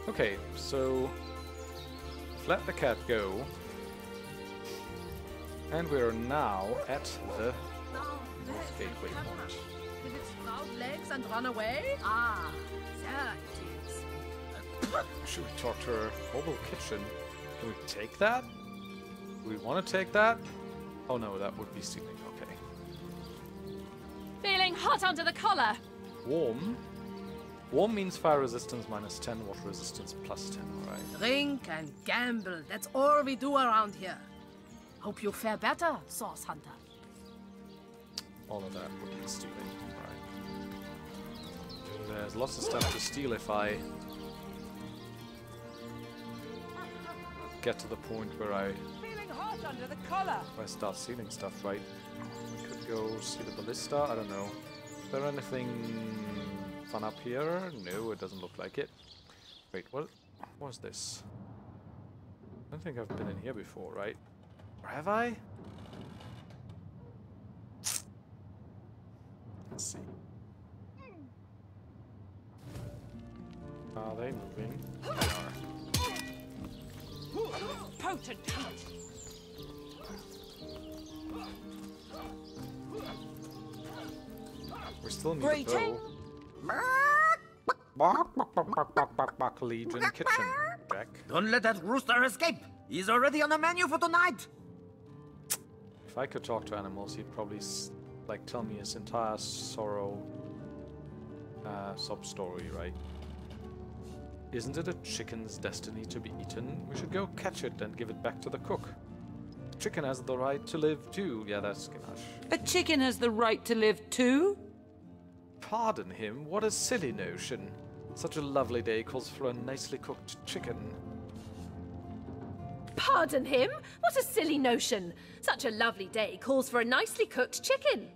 Okay, so let the cat go. And we're now at the North Gateway point. Did it sprout legs and run away? Ah, there it is. Should we talk to her mobile kitchen? Can we take that? Do we want to take that? Oh no, that would be stealing. Okay. Feeling hot under the collar. Warm? Warm means fire resistance minus 10, water resistance plus 10, right? Drink and gamble. That's all we do around here. Hope you fare better, Source Hunter. All of that would be stealing, right? There's lots of stuff to steal if I get to the point where I Under the collar. if I start stealing stuff, right? I could go see the ballista, I don't know. Is there anything fun up here? No, it doesn't look like it. Wait, what was this? I don't think I've been in here before, right? Or have I? Let's see. Are they moving? They are. Potent heat. We still need a bow. Legion kitchen, Jack. Don't let that rooster escape. He's already on the menu for tonight. If I could talk to animals, he'd probably like tell me his entire sorrow sob story, right? Isn't it a chicken's destiny to be eaten? We should go catch it and give it back to the cook. The chicken has the right to live too. Yeah, that's Ganache. A chicken has the right to live too? Pardon him, what a silly notion. Such a lovely day calls for a nicely cooked chicken. Pardon him? What a silly notion. Such a lovely day calls for a nicely cooked chicken.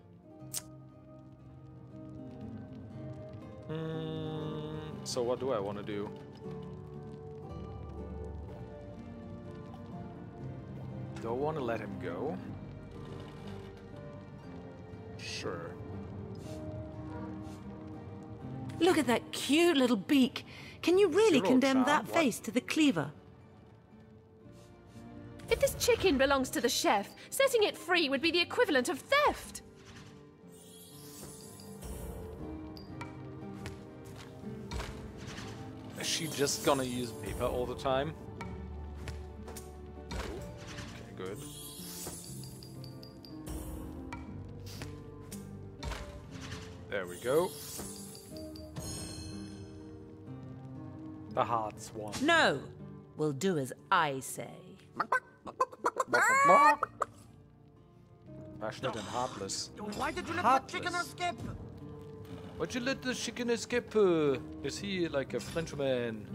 So what do I want to do? Do I want to let him go? Sure. Look at that cute little beak. Can you really Zero condemn charm? that What? face to the cleaver? If this chicken belongs to the chef, setting it free would be the equivalent of theft. Is she just gonna use paper all the time? No. Okay, good. There we go. The hearts won. No. We'll do as I say. Passionate and heartless. Why did you let Heartless. the chicken escape? Why'd you let the chicken escape? Is he like a Frenchman?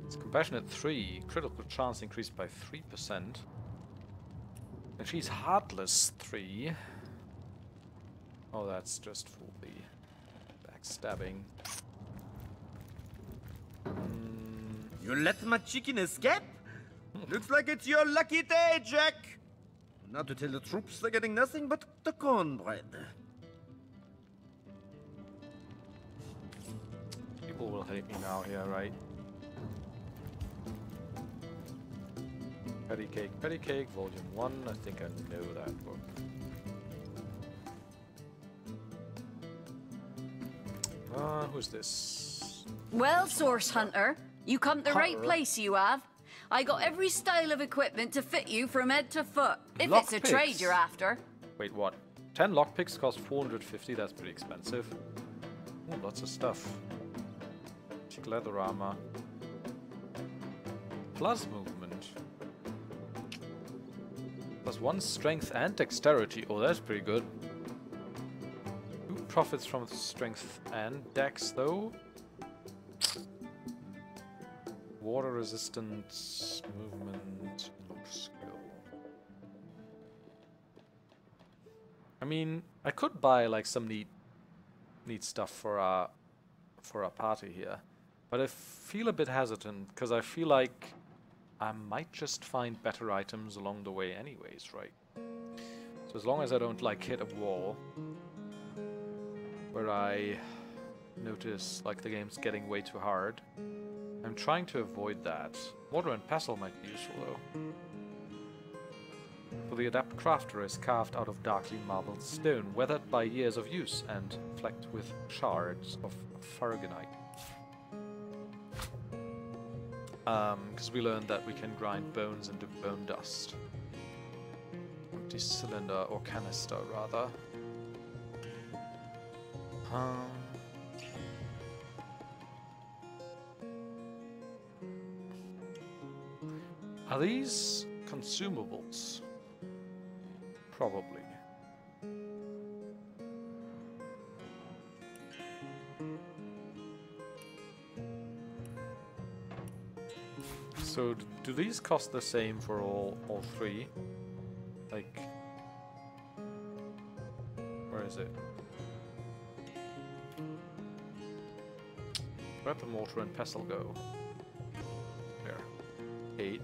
It's compassionate 3. Critical chance increased by 3%. And she's heartless 3. Oh, that's just for the backstabbing. You let my chicken escape? Looks like it's your lucky day, Jack. Now to tell the troops they're getting nothing but the cornbread. People will hate me now here, right? Petty Cake, Volume 1. I think I know that book. Who's this? Well, Source Hunter, you come to the right Hunter? place, you have. I got every style of equipment to fit you from head to foot, if it's a Lockpicks? trade you're after. Wait, what? 10 lockpicks cost 450, that's pretty expensive. Oh, lots of stuff. Check leather armor. Plus movement. Plus 1 strength and dexterity. Oh, that's pretty good. Who profits from strength and dex, though? Water resistance, movement, look skill. I mean, I could buy like some neat stuff for our party here, but I feel a bit hesitant because I feel like I might just find better items along the way, anyways, right? So as long as I don't like hit a wall where I notice like the game's getting way too hard. I'm trying to avoid that. Mortar and pestle might be useful though. For the adept crafter is carved out of darkly marbled stone, weathered by years of use and flecked with shards of farragonite. Because we learned that we can grind bones into bone dust. Empty cylinder, or canister rather. Are these consumables? Probably. So do these cost the same for all three? Like, where is it? Where'd the mortar and pestle go? There. 8.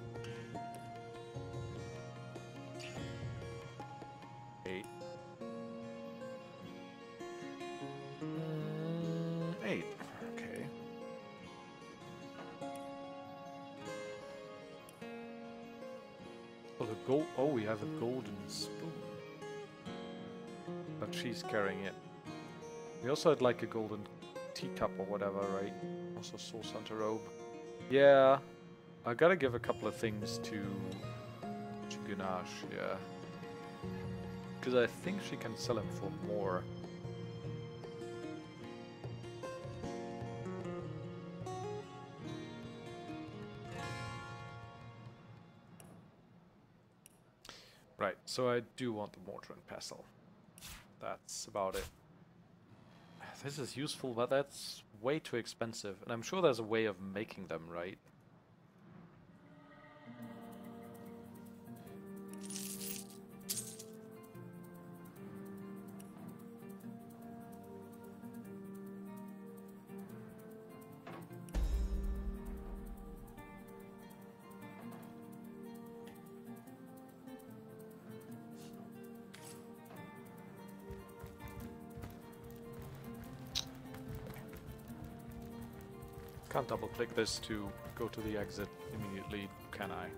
8. 8. Okay. Oh, the gold. Oh, we have a golden spoon. But she's carrying it. We also had like a golden teacup or whatever, right? Also Source Hunter robe. Yeah, I gotta give a couple of things to Gunash, yeah. Because I think she can sell him for more. Right, so I do want the mortar and pestle. That's about it. This is useful, but that's way too expensive. And I'm sure there's a way of making them, right? Can't double click this to go to the exit immediately, can I?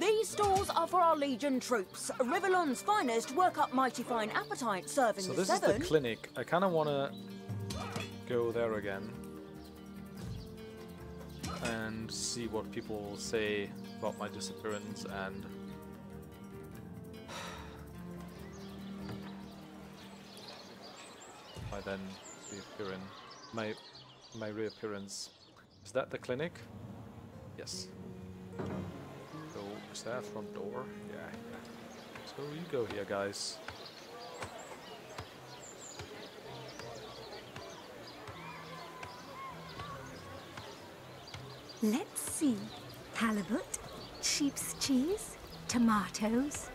These stores are for our Legion troops. Rivellon's finest work up mighty fine appetite, serving So the this seven. is the clinic. I kind of want to go there again and see what people will say about my disappearance and by then reappearing. My reappearance. Is that the clinic? Yes. So is that front door? Yeah. So you go here, guys. Let's see. Halibut, sheep's cheese, tomatoes.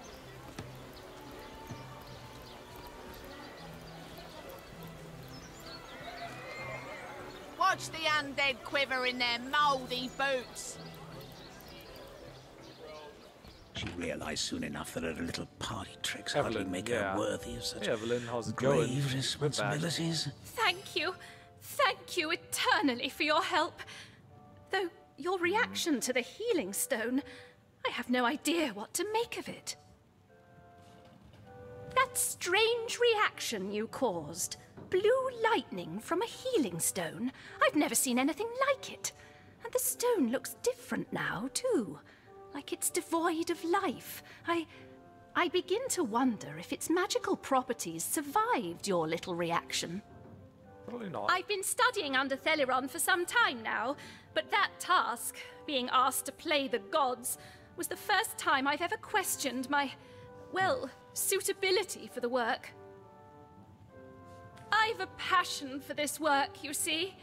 Watch the undead quiver in their mouldy boots. She realised soon enough that her little party tricks hardly Evelyn, make yeah. her worthy of such Hey Evelyn, how's it grave going? responsibilities. Thank you eternally for your help. Though your reaction to the healing stone, I have no idea what to make of it. That strange reaction you caused, blue lightning from a healing stone, I've never seen anything like it. And the stone looks different now, too. Like it's devoid of life. I begin to wonder if its magical properties survived your little reaction. Probably not. I've been studying under Theliron for some time now, but that task, being asked to play the gods, was the first time I've ever questioned my, well, suitability for the work. I've a passion for this work, you see.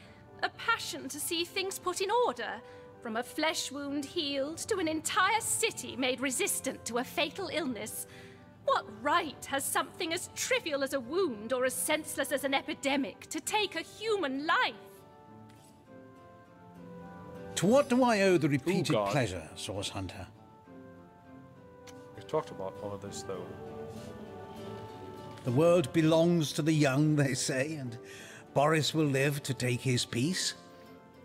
A passion to see things put in order, from a flesh wound healed to an entire city made resistant to a fatal illness. What right has something as trivial as a wound or as senseless as an epidemic to take a human life? To what do I owe the repeated God. pleasure, Source Hunter? We've talked about all of this though. The world belongs to the young, they say, and Boris will live to take his piece.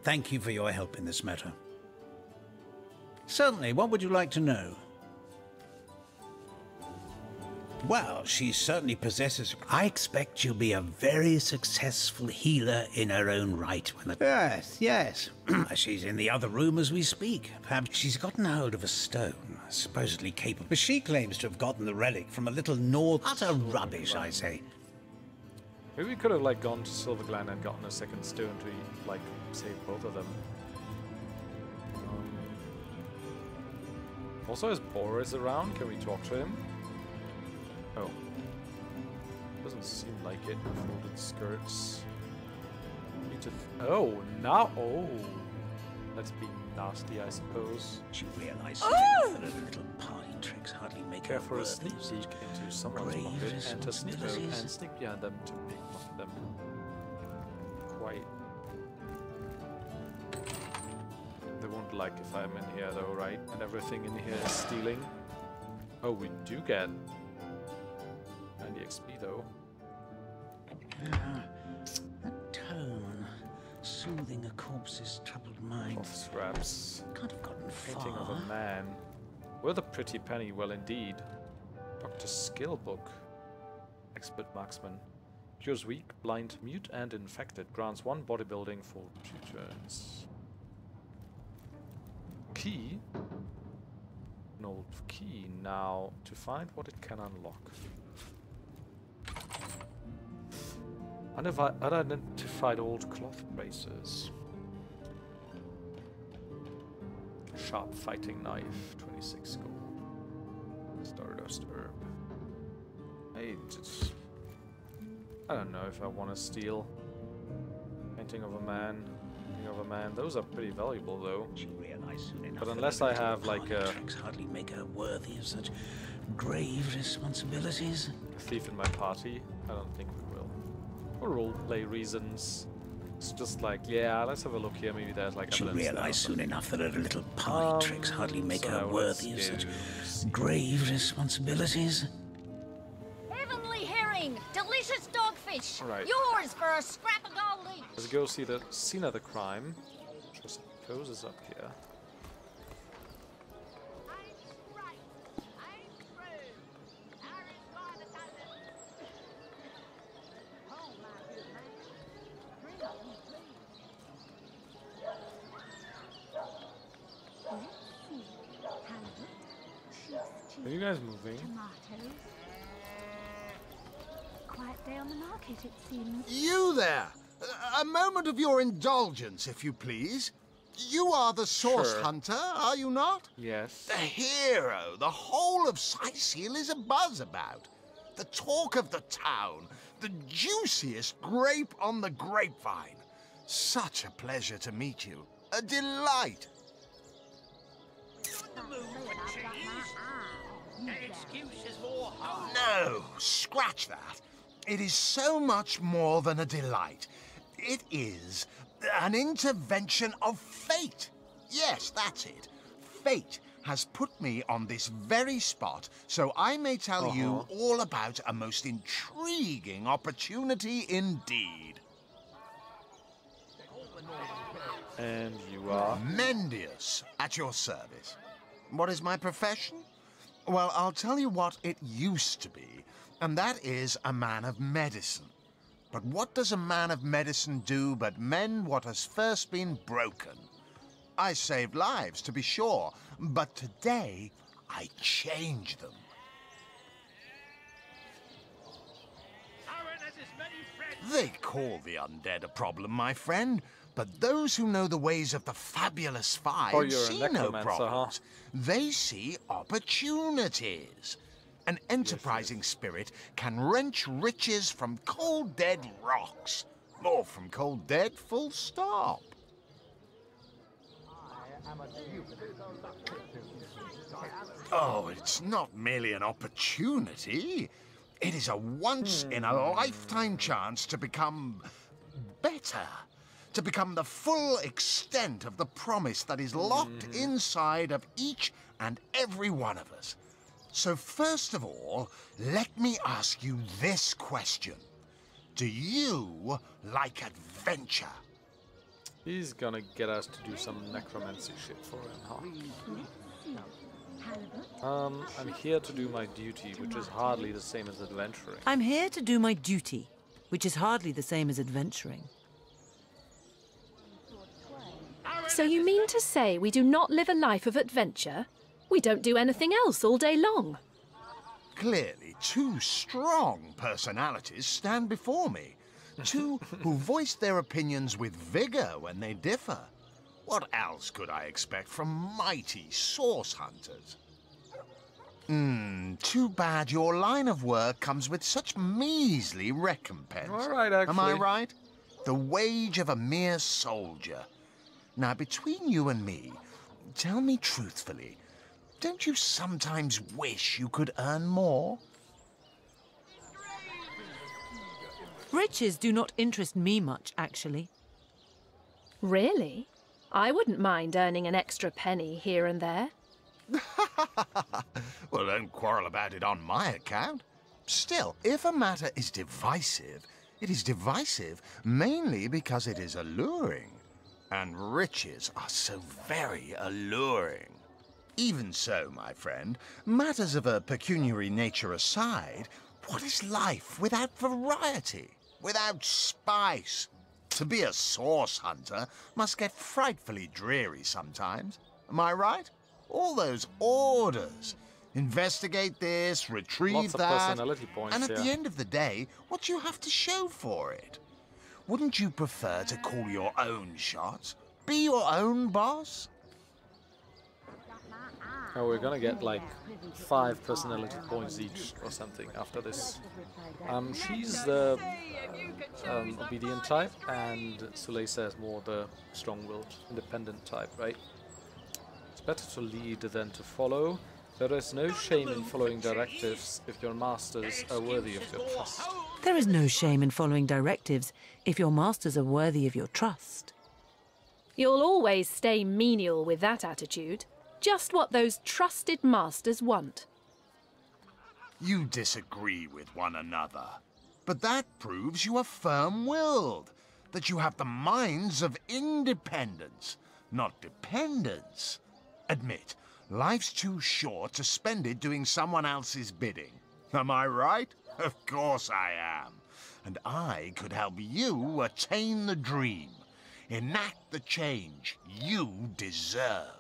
Thank you for your help in this matter. Certainly, what would you like to know? Well, she certainly possesses... I expect she'll be a very successful healer in her own right when the... Yes, yes. She's in the other room as we speak. Perhaps she's gotten hold of a stone, supposedly capable... But she claims to have gotten the relic from a little Nord... Utter rubbish, I say. Maybe we could have, like, gone to Silverglen and gotten a second stone to, like, save both of them. Also, is Boris around? Can we talk to him? Oh. Doesn't seem like it. Folded skirts. Need to... Oh, now... Oh! Let's be nasty, I suppose. She realized that her little party tricks hardly make Care her for a worthy sneak of peek such into someone's grave pocket, enter snow, responsibilities. and sneak behind them to pick them. Quite. They won't like if I'm in here though, right? And everything in here is stealing. Oh, we do get 90 XP though. That tone, soothing a corpse's troubled mind. Cloth scraps. Can't have gotten Painting far. of a man. With a pretty penny, well indeed. Dr. Skill book. Expert marksman. Cures weak, blind, mute, and infected. Grants 1 bodybuilding for 2 turns. Key. An old key. Now, to find what it can unlock. Unidentified old cloth braces. Sharp fighting knife, 26 gold. Stardust herb. I don't know if I want to steal. Painting of a man. Painting of a man. Those are pretty valuable though. She realized soon enough But that unless her I little have like a tricks hardly make her worthy of such grave responsibilities. thief in my party, I don't think we will. For roleplay reasons. It's just like, yeah, let's have a look here. Maybe there's like She evidence there or realized soon something. enough that her little party tricks hardly make so her let's worthy of go such see. grave responsibilities. Heavenly herring! Delicious dogfish! Right. Yours for a scrap of gold each! Let's go see the scene of the crime, which I suppose is up here. Are you guys moving? Tomatoes. Quiet day on the market, it seems. You there! A moment of your indulgence, if you please. You are the source Sure. hunter, are you not? Yes. The hero the whole of Sightseal is abuzz about. The talk of the town. The juiciest grape on the grapevine. Such a pleasure to meet you. A delight. No, scratch that. It is so much more than a delight. It is an intervention of fate. Yes, that's it. Fate has put me on this very spot so I may tell you all about a most intriguing opportunity indeed. And you are? Mendius, at your service. What is my profession? Well, I'll tell you what it used to be, and that is a man of medicine. But what does a man of medicine do but mend what has first been broken? I saved lives, to be sure, but today I change them. They call the undead a problem, my friend, but those who know the ways of the fabulous five Oh, you're a see no necromancer, huh? problems. They see opportunities. An enterprising spirit can wrench riches from cold dead rocks, or from cold dead full stop. Oh, it's not merely an opportunity. It is a once-in-a-lifetime chance to become better. To become the full extent of the promise that is locked inside of each and every one of us. So first of all, let me ask you this question. Do you like adventure? He's gonna get us to do some necromancy shit for him, huh? I'm here to do my duty, which is hardly the same as adventuring. I'm here to do my duty, which is hardly the same as adventuring. So you mean to say we do not live a life of adventure? We don't do anything else all day long. Clearly, two strong personalities stand before me. Two who voice their opinions with vigor when they differ. What else could I expect from mighty source hunters? Too bad your line of work comes with such measly recompense. All right, actually. Am I right? The wage of a mere soldier. Now, between you and me, tell me truthfully, don't you sometimes wish you could earn more? Riches do not interest me much, actually. Really? I wouldn't mind earning an extra penny here and there. Well, don't quarrel about it on my account. Still, if a matter is divisive, it is divisive mainly because it is alluring. And riches are so very alluring. Even so, my friend, matters of a pecuniary nature aside, what is life without variety, without spice? To be a source hunter must get frightfully dreary sometimes. Am I right? All those orders. Investigate this, retrieve Lots of that. personality points, and at yeah. the end of the day, what do you have to show for it? Wouldn't you prefer to call your own shots? Be your own boss? Oh, we're gonna get like 5 personality points each or something after this. She's the obedient type, and Suleysa is more the strong-willed, independent type, right? It's better to lead than to follow. There is no shame in following directives if your masters are worthy of your trust. There is no shame in following directives if your masters are worthy of your trust. You'll always stay menial with that attitude. Just what those trusted masters want. You disagree with one another. But that proves you are firm-willed, that you have the minds of independence, not dependence. Admit, life's too short to spend it doing someone else's bidding. Am I right? Of course I am. And I could help you attain the dream, enact the change you deserve.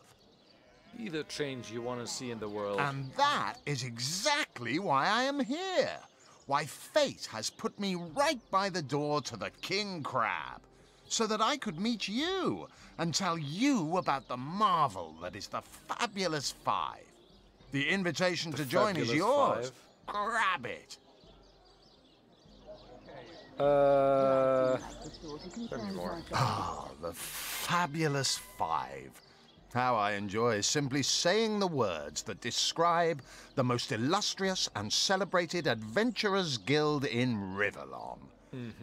Be the change you want to see in the world. And that is exactly why I am here. Why fate has put me right by the door to the King Crab, so that I could meet you and tell you about the marvel that is the Fabulous Five. The invitation to join is yours. Grab it. Tell me more. Ah, the Fabulous Five. How I enjoy simply saying the words that describe the most illustrious and celebrated adventurers' guild in Rivellon.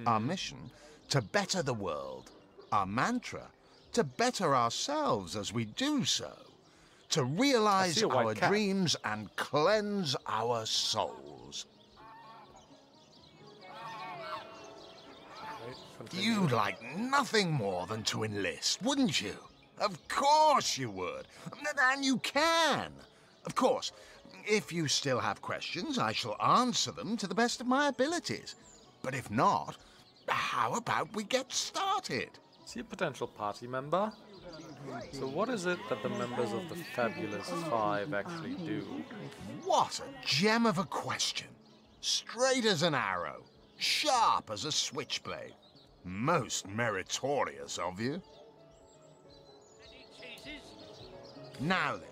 Our mission, to better the world. Our mantra, to better ourselves as we do so. To realize our dreams and cleanse our souls. You'd like nothing more than to enlist, wouldn't you? Of course you would. And you can. Of course, if you still have questions, I shall answer them to the best of my abilities. But if not, how about we get started? Is he a potential party member? So what is it that the members of the Fabulous Five actually do? What a gem of a question. Straight as an arrow. Sharp as a switchblade. Most meritorious of you. Now then,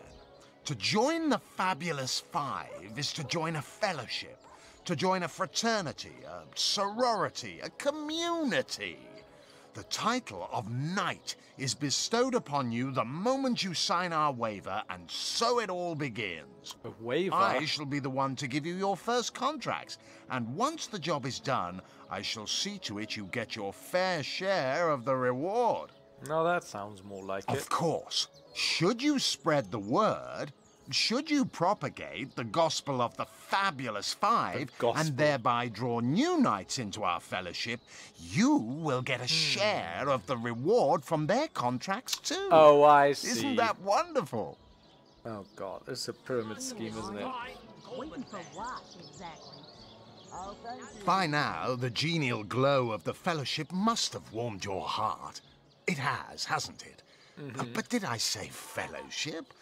to join the Fabulous Five is to join a fellowship, to join a fraternity, a sorority, a community. The title of Knight is bestowed upon you the moment you sign our waiver, and so it all begins. A waiver? I shall be the one to give you your first contracts, and once the job is done, I shall see to it you get your fair share of the reward. No, that sounds more like it. Of course. Should you spread the word, should you propagate the gospel of the Fabulous Five and thereby draw new knights into our fellowship, you will get a share of the reward from their contracts too. Oh, I see. Isn't that wonderful? Oh god, this is a pyramid scheme, isn't it? Waiting for what, exactly? By now, the genial glow of the fellowship must have warmed your heart. It has, hasn't it? But did I say fellowship?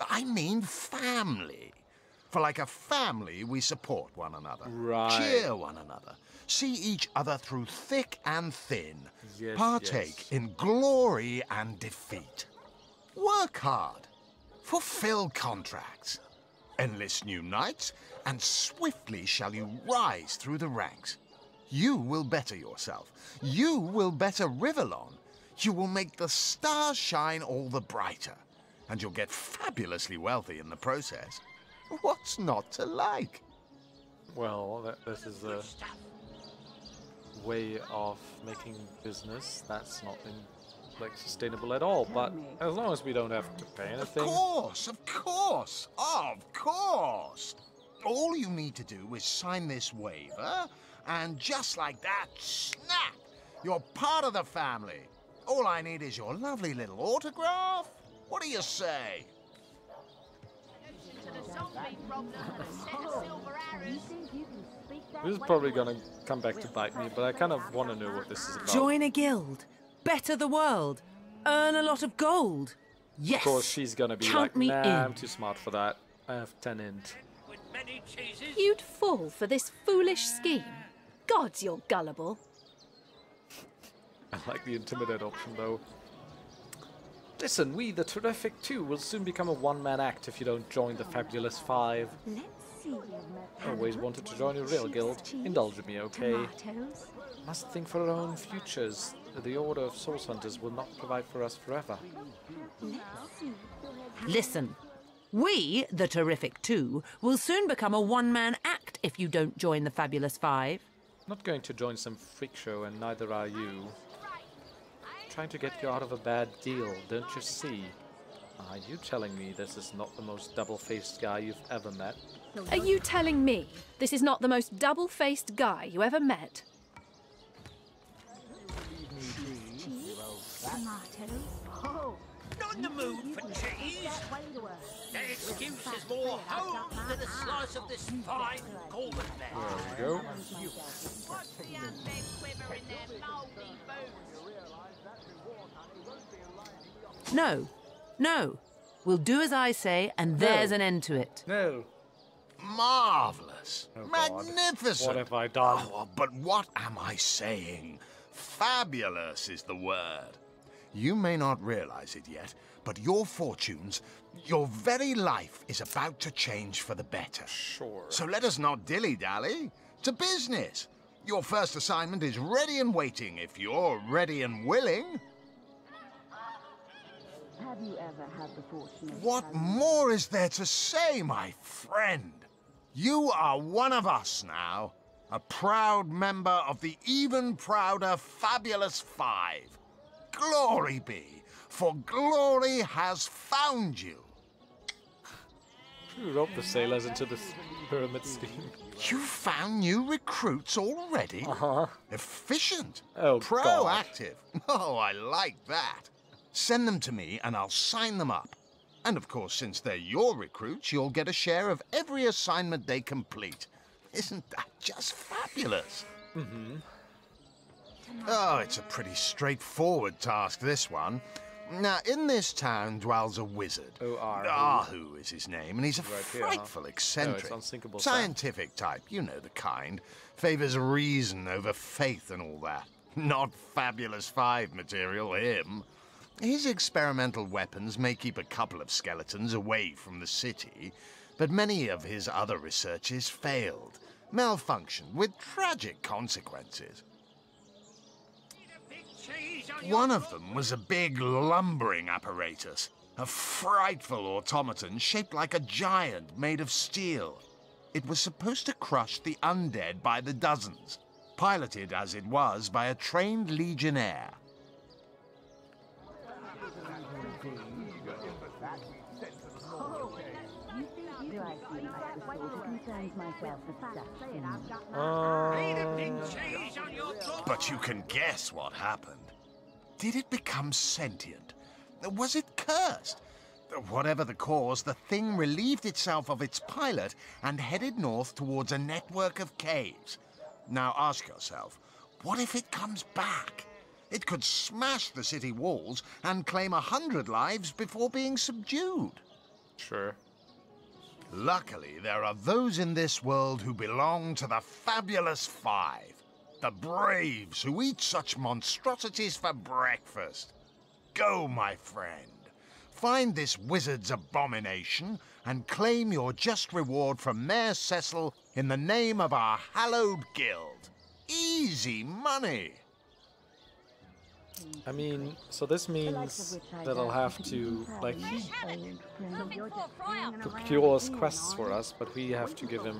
I mean family. For like a family, we support one another. Right. Cheer one another. See each other through thick and thin. Yes, Partake in glory and defeat. Work hard. Fulfill contracts. Enlist new knights, and swiftly shall you rise through the ranks. You will better yourself. You will better Rivellon. You will make the stars shine all the brighter. And you'll get fabulously wealthy in the process. What's not to like? Well, this is a way of making business that's not sustainable at all. But as long as we don't have to pay anything. Of course, of course, of course. All you need to do is sign this waiver, and just like that, snap! You're part of the family. All I need is your lovely little autograph. What do you say? This is probably gonna come back to bite me, but I kind of want to know what this is about. Join a guild. Better the world. Earn a lot of gold. Yes. Of course, she's gonna be Count like, me nah, in. I'm too smart for that. I have 10 int. You'd fall for this foolish scheme. Gods, you're gullible. I like the intimidate option, though. Listen, we, the Terrific Two, will soon become a one-man act if you don't join the Fabulous Five. Let's see. Always wanted to join a real guild. Indulge me, okay? Must think for our own futures. The Order of Source Hunters will not provide for us forever. Listen. We, the Terrific Two, will soon become a one-man act if you don't join the Fabulous Five. Not going to join some freak show, and neither are you. Trying to get you out of a bad deal, don't you see? Are you telling me this is not the most double-faced guy you've ever met? Are you telling me this is not the most double-faced guy you ever met? Tomatoes. Oh. Not in the mood for cheese. That excuse is more home than a slice of this fine golden There we go. Watch the undead quiver in their mouldy boots. No. No. We'll do as I say, and there's an end to it. No. Marvelous. Oh, God. Magnificent. What have I done? Oh, but what am I saying? Fabulous is the word. You may not realize it yet, but your fortunes, your very life is about to change for the better. Sure. So let us not dilly-dally. To business. Your first assignment is ready and waiting if you're ready and willing. Have you ever had the fortune of What more is there to say, my friend? You are one of us now. A proud member of the even prouder Fabulous Five. Glory be, for glory has found you. Who roped the sailors into this pyramid scheme? You found new recruits already? Uh-huh. Efficient. Oh, proactive. Oh, I like that. Send them to me and I'll sign them up. And of course, since they're your recruits, you'll get a share of every assignment they complete. Isn't that just fabulous? Mm-hmm. Oh, it's a pretty straightforward task, this one. Now, in this town dwells a wizard. Ahu is his name, and he's a frightful eccentric. Unsinkable scientific type, you know the kind. Favors reason over faith and all that. Not Fabulous Five material, him. His experimental weapons may keep a couple of skeletons away from the city, but many of his other researches failed, malfunctioned with tragic consequences. One of them was a big lumbering apparatus, a frightful automaton shaped like a giant made of steel. It was supposed to crush the undead by the dozens, piloted as it was by a trained legionnaire. But you can guess what happened. Did it become sentient? Was it cursed? Whatever the cause, the thing relieved itself of its pilot and headed north towards a network of caves. Now ask yourself, what if it comes back? It could smash the city walls and claim 100 lives before being subdued. Sure. Luckily, there are those in this world who belong to the Fabulous Five. The braves who eat such monstrosities for breakfast. Go, my friend. Find this wizard's abomination and claim your just reward from Mayor Cecil in the name of our hallowed guild. Easy money. I mean, so this means that I'll have to, like, procure us quests for us, but we have to give him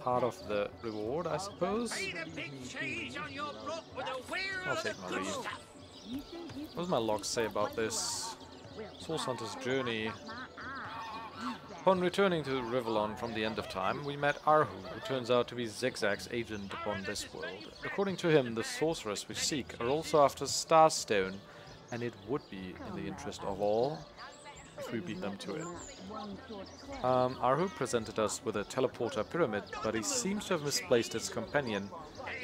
part of the reward, I suppose? I'll take my leave. What does my log say about this? Source Hunter's journey. Upon returning to Rivellon from the end of time, we met Arhu, who turns out to be Zigzag's agent upon this world. According to him, the sorceress we seek are also after Starstone, and it would be in the interest of all if we beat them to it. Arhu presented us with a teleporter pyramid, but he seems to have misplaced its companion.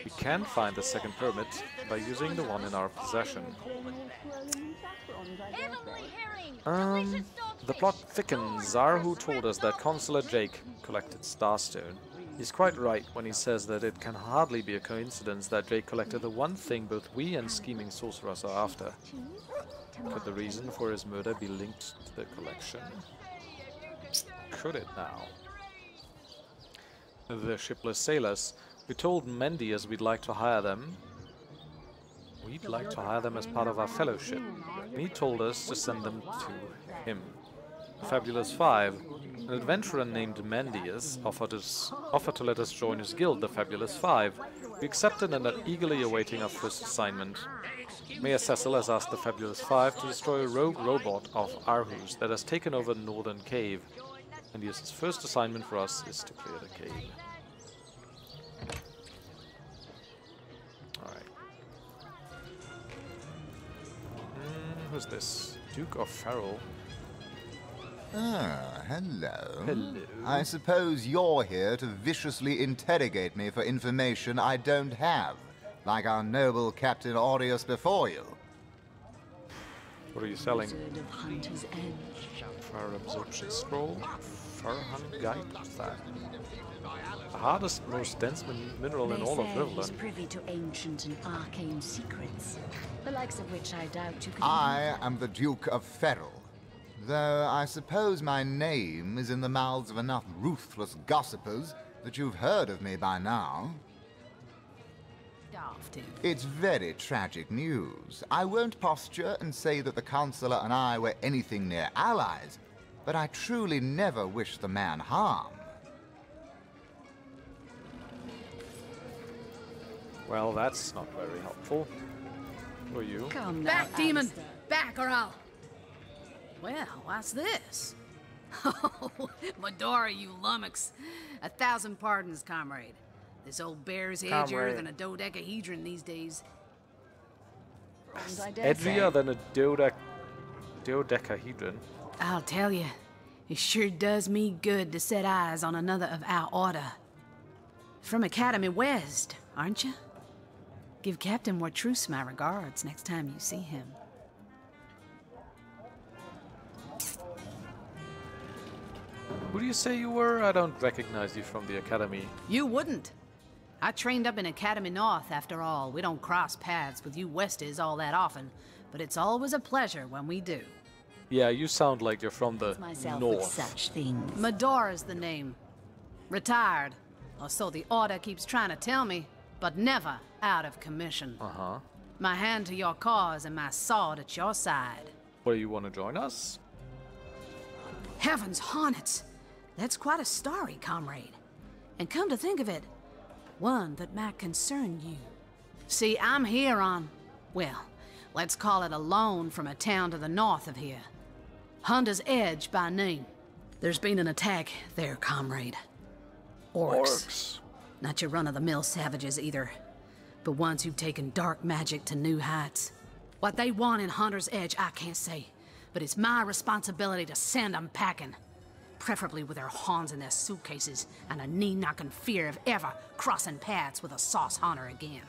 We can find the second pyramid by using the one in our possession. The plot thickens. Arhu told us that Consular Jake collected Starstone. He's quite right when he says that it can hardly be a coincidence that Jake collected the one thing both we and scheming sorcerers are after. Could the reason for his murder be linked to the collection? Could it now? The shipless sailors. We told Mendias we'd like to hire them. We'd like to hire them as part of our fellowship. And he told us to send them to him. The Fabulous Five. An adventurer named Mendias offered to let us join his guild, the Fabulous Five. We accepted and are eagerly awaiting our first assignment. Mayor Cecil has asked the Fabulous Five to destroy a rogue robot of Arhu's that has taken over Northern Cave. And his first assignment for us is to clear the cave. Alright. Who's this? Duke of Farrell. Ah, hello. Hello. I suppose you're here to viciously interrogate me for information I don't have, like our noble Captain Aureus before you. What are you selling? Wizard of Hunter's Edge. Fire absorption scroll. Fire hunt guide. What's that? The hardest, most dense mineral in all of Rivellon. He's Rivellon. privy to ancient and arcane secrets, the likes of which I doubt you could. I am the Duke of Farrell. Though I suppose my name is in the mouths of enough ruthless gossipers that you've heard of me by now. It's very tragic news. I won't posture and say that the Councillor and I were anything near allies, but I truly never wish the man harm. Well, that's not very helpful. Who are you? Come back, demon! Back, or I'll... Well, what's this? Oh, Madora, you lummox. 1,000 pardons, comrade. This old bear's edgier than a dodecahedron these days. Edgier than a dodecahedron? I'll tell you, it sure does me good to set eyes on another of our order. From Academy West, aren't you? Give Captain Wartruce my regards next time you see him. Who do you say you were? I don't recognize you from the Academy. You wouldn't. I trained up in Academy North, after all. We don't cross paths with you Westies all that often, but it's always a pleasure when we do. Yeah, you sound like you're from the north. Such things. Madora's the name. Retired, or so the Order keeps trying to tell me, but never out of commission. Uh-huh. My hand to your cause and my sword at your side. Well, you want to join us? Heavens hornets! That's quite a story, comrade. And come to think of it, one that might concern you. See, I'm here on, well, let's call it a loan from a town to the north of here. Hunter's Edge by name. There's been an attack there, comrade. Orcs. Not your run-of-the-mill savages either, but ones who've taken dark magic to new heights. What they want in Hunter's Edge, I can't say, but it's my responsibility to send them packing. Preferably with their horns in their suitcases and a knee-knocking fear of ever crossing paths with a sauce hunter again.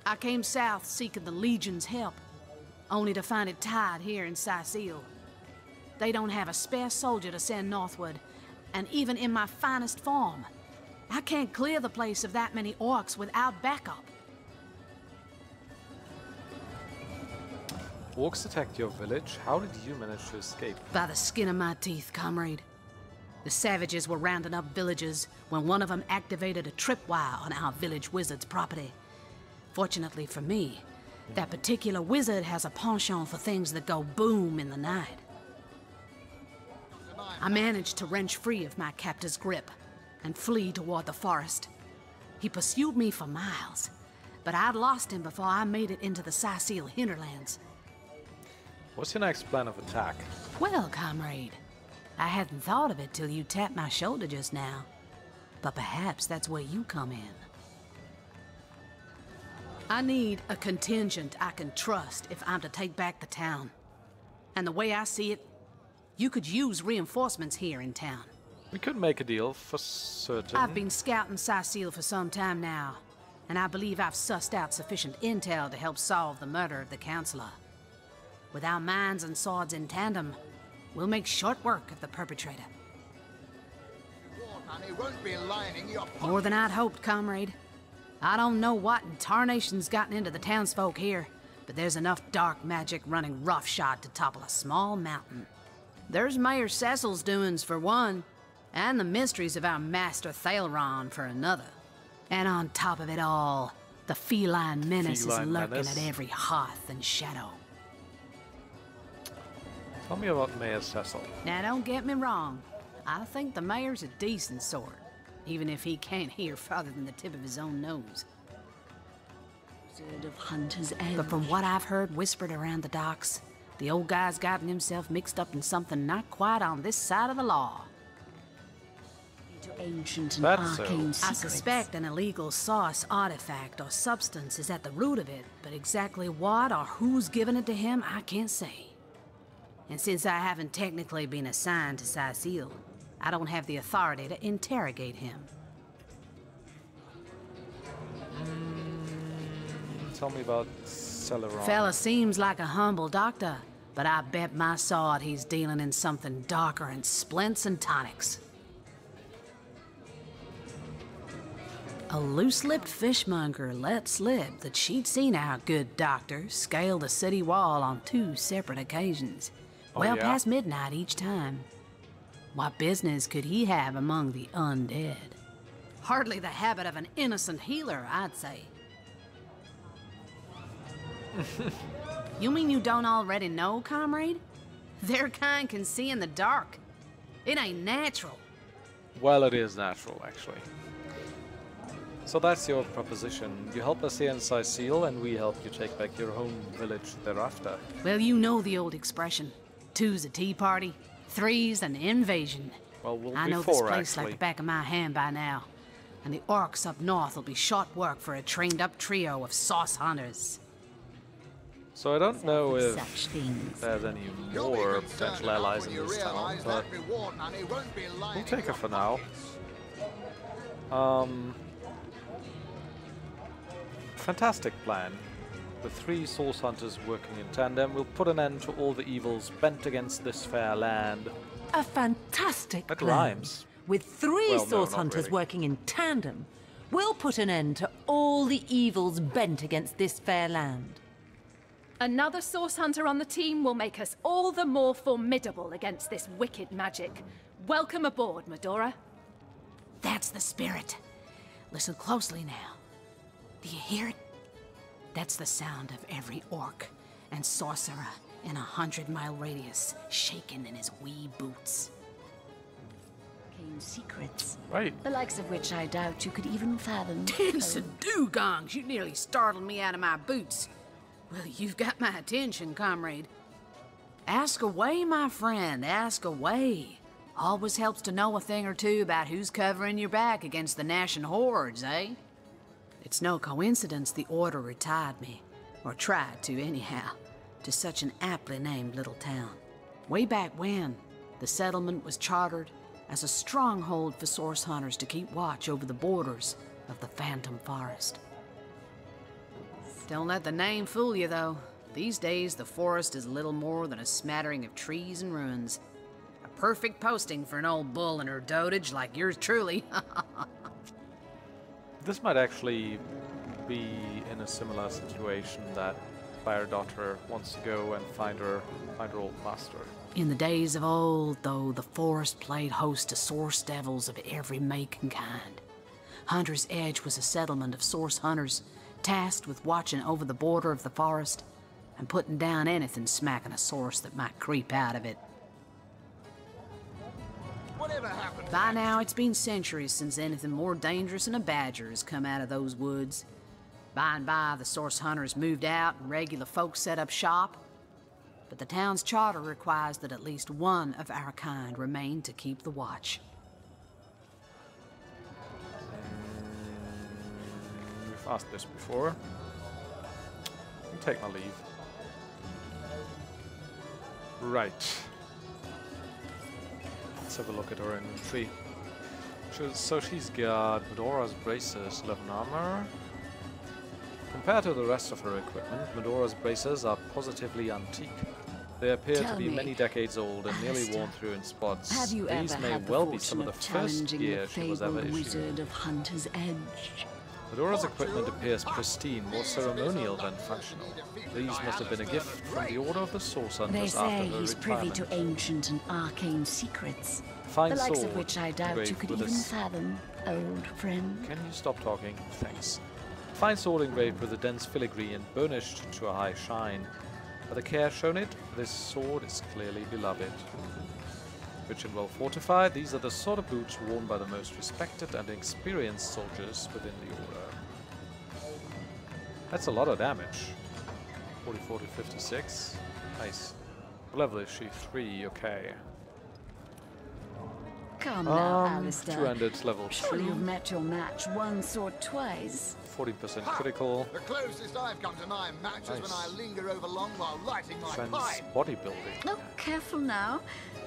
I came south seeking the Legion's help, only to find it tied here in Sicil. They don't have a spare soldier to send northward, and even in my finest form, I can't clear the place of that many orcs without backup. Orcs attacked your village? How did you manage to escape? By the skin of my teeth, comrade. The savages were rounding up villagers when one of them activated a tripwire on our village wizard's property. Fortunately for me, that particular wizard has a penchant for things that go boom in the night. I managed to wrench free of my captor's grip and flee toward the forest. He pursued me for miles, but I'd lost him before I made it into the Sicil hinterlands. What's your next plan of attack? Well, comrade, I hadn't thought of it till you tapped my shoulder just now, but perhaps that's where you come in. I need a contingent I can trust if I'm to take back the town. And the way I see it, you could use reinforcements here in town. We could make a deal for certain. I've been scouting Sicil for some time now, and I believe I've sussed out sufficient intel to help solve the murder of the councilor. With our minds and swords in tandem, we'll make short work of the perpetrator. More than I'd hoped, comrade. I don't know what in tarnation's gotten into the townsfolk here, but there's enough dark magic running roughshod to topple a small mountain. There's Mayor Cecil's doings for one, and the mysteries of our master Thalron for another. And on top of it all, the feline menace is lurking at every hearth and shadow. Tell me about Mayor Cecil. Now don't get me wrong, I think the mayor's a decent sort, even if he can't hear farther than the tip of his own nose. Of Hunter's Edge. But from what I've heard whispered around the docks, the old guy's gotten himself mixed up in something not quite on this side of the law. To ancient and That's arcane I secrets. suspect an illegal source, artifact, or substance is at the root of it, but exactly what or who's given it to him, I can't say. And since I haven't technically been assigned to Sicil, I don't have the authority to interrogate him. Tell me about Celeron. Fella seems like a humble doctor, but I bet my sword he's dealing in something darker than splints and tonics. A loose-lipped fishmonger let slip that she'd seen our good doctor scale the city wall on 2 separate occasions, well past midnight each time. What business could he have among the undead? Hardly the habit of an innocent healer, I'd say. You mean you don't already know, comrade? Their kind can see in the dark. It ain't natural. Well, it is natural, actually. So that's your proposition. You help us here in Sicil, and we help you take back your home village thereafter. Well, you know the old expression. 2's a tea party, 3's an invasion. Well, we'll I be know 4, this place actually. like the back of my hand by now. And the orcs up north will be short work for a trained-up trio of sauce hunters. So I don't know if Such things. there's any more potential allies in this town, but we'll take it for now. Fantastic plan. With 3 source hunters working in tandem, we'll put an end to all the evils bent against this fair land. A fantastic That plan. rhymes. With 3 Well, no, source not hunters really. working in tandem, we'll put an end to all the evils bent against this fair land. Another source hunter on the team will make us all the more formidable against this wicked magic. Welcome aboard, Madora. That's the spirit. Listen closely now. Do you hear it? That's the sound of every orc and sorcerer in a 100-mile radius shaking in his wee boots. Arcane secrets. Right. The likes of which I doubt you could even fathom. Dancing dugongs! You nearly startled me out of my boots. Well, you've got my attention, comrade. Ask away, my friend, ask away. Always helps to know a thing or two about who's covering your back against the gnashing hordes, eh? It's no coincidence the Order retired me, or tried to anyhow, to such an aptly named little town. Way back when, the settlement was chartered as a stronghold for source hunters to keep watch over the borders of the Phantom Forest. Don't let the name fool you, though. These days, the forest is little more than a smattering of trees and ruins. A perfect posting for an old bull and her dotage like yours truly. This might actually be in a similar situation that Fire Daughter wants to go and find her old master. In the days of old, though, the forest played host to source devils of every make and kind. Hunter's Edge was a settlement of source hunters, tasked with watching over the border of the forest and putting down anything smacking a source that might creep out of it. Whatever happened? By now, it's been centuries since anything more dangerous than a badger has come out of those woods. By and by, the source hunters moved out and regular folks set up shop. But the town's charter requires that at least one of our kind remain to keep the watch. We've asked this before. I'll take my leave. Right. Let's have a look at her inventory. So she's got Madora's braces, 11 armor. Compared to the rest of her equipment, Madora's braces are positively antique. They appear to be many decades old and nearly worn through in spots. Have you These ever may had the well be some of the fortune of first challenging gear the she was ever fabled issued. wizard of Hunter's Edge? Madora's equipment appears pristine, more ceremonial than functional. These must have been a gift from the Order of the Source They Hunters say after her he's privy retirement. to ancient and arcane secrets, Fine the likes sword, of which I doubt you engraved could with a even s- fathom, old friend. Can you stop talking? Thanks. Fine sword engraved with a dense filigree and burnished to a high shine. By the care shown it, this sword is clearly beloved. Rich and well fortified, these are the sort of boots worn by the most respected and experienced soldiers within the Order. That's a lot of damage. 44 to 56. Nice. What level is she? 3, okay. Come now, Alistair. 200 level Surely 2. you've met your match once or twice. 40% critical. The closest I've come to my match is when I linger over long while lighting my Defense pipe. bodybuilding. Oh, careful now.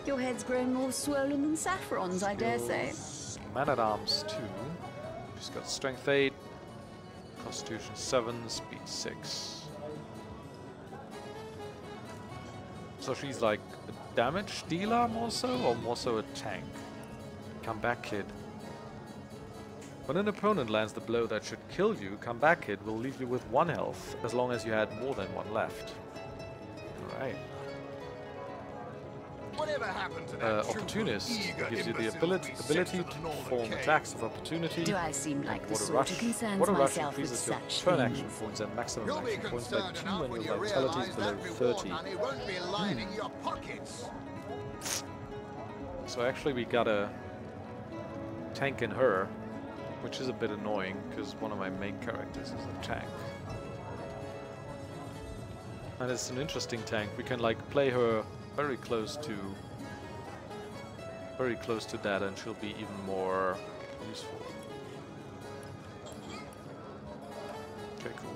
Your head's grown more swollen than Saffron's, I dare say. Man-at-Arms 2. She's got Strength 8, Constitution 7, Speed 6. So she's like a damage dealer more so, or more so a tank? Come back, kid. When an opponent lands the blow that should kill you, Come Back Kid will leave you with 1 health, as long as you had more than 1 left. Alright. Whatever happened to that Opportunist eager gives you the imbecile ability of to the Northern perform King? attacks of opportunity. Do I seem like the Water sort who Rush. concerns Water Rush myself with increases your such turn things? action points and maximum You'll be action points by concerned 2 enough when when your you vitality realise is below that reward 30. money won't be lining your pockets. So actually we got a tank in her, which is a bit annoying because one of my main characters is a tank. And it's an interesting tank. We can like play her very close to that and she'll be even more useful. Okay, cool.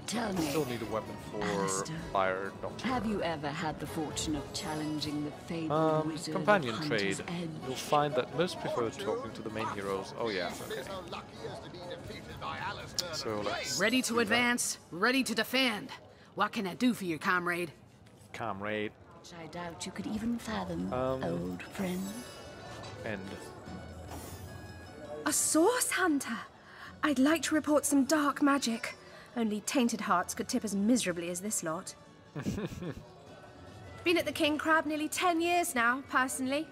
Tell me, Still need a weapon for Alistair, Fire Doctor. have you ever had the fortune of challenging the fabled wizard Companion of Hunter's trade. Edge? You'll find that most prefer talking to the main heroes. Oh yeah, okay. So let's Ready to do that. advance, ready to defend. What can I do for you, comrade? Comrade. Which I doubt you could even fathom, old friend. End. A source hunter! I'd like to report some dark magic. Only tainted hearts could tip as miserably as this lot. Been at the King Crab nearly 10 years now, personally.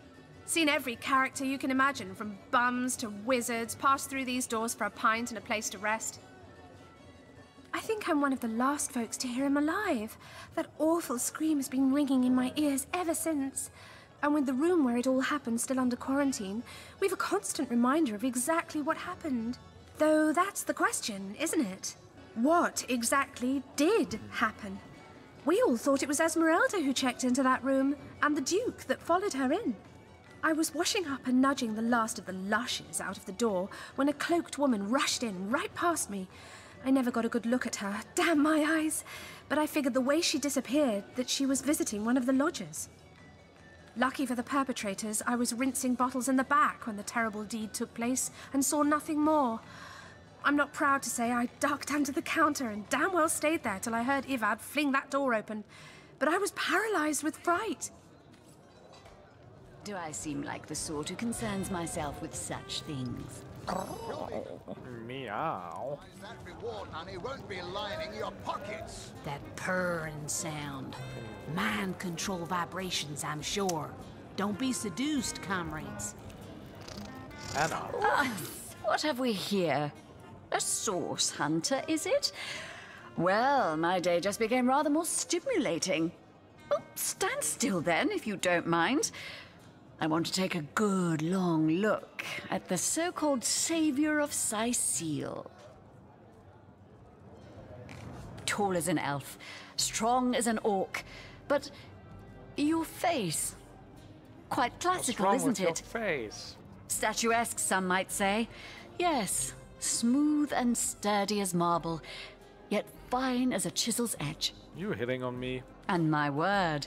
Seen every character you can imagine, from bums to wizards, passed through these doors for a pint and a place to rest. I think I'm one of the last folks to hear him alive. That awful scream has been ringing in my ears ever since. And with the room where it all happened still under quarantine, we've a constant reminder of exactly what happened. Though that's the question, isn't it? What exactly did happen? We all thought it was Esmeralda who checked into that room, and the Duke that followed her in. I was washing up and nudging the last of the lushes out of the door when a cloaked woman rushed in right past me. I never got a good look at her, damn my eyes, but I figured the way she disappeared that she was visiting one of the lodgers. Lucky for the perpetrators, I was rinsing bottles in the back when the terrible deed took place and saw nothing more. I'm not proud to say I ducked under the counter and damn well stayed there till I heard Ivad fling that door open, but I was paralyzed with fright. Do I seem like the sort who concerns myself with such things? Meow. That reward money won't be lining your pockets. That purring sound. Mind control vibrations, I'm sure. Don't be seduced, comrades. Anna. What have we here? A source hunter, is it? Well, my day just became rather more stimulating. Oh, stand still then, if you don't mind. I want to take a good long look at the so-called savior of Sicile. Tall as an elf, strong as an orc, but your face, quite classical, What's wrong isn't with it? your face? Statuesque, some might say. Yes, smooth and sturdy as marble, yet fine as a chisel's edge. You hitting on me? And my word,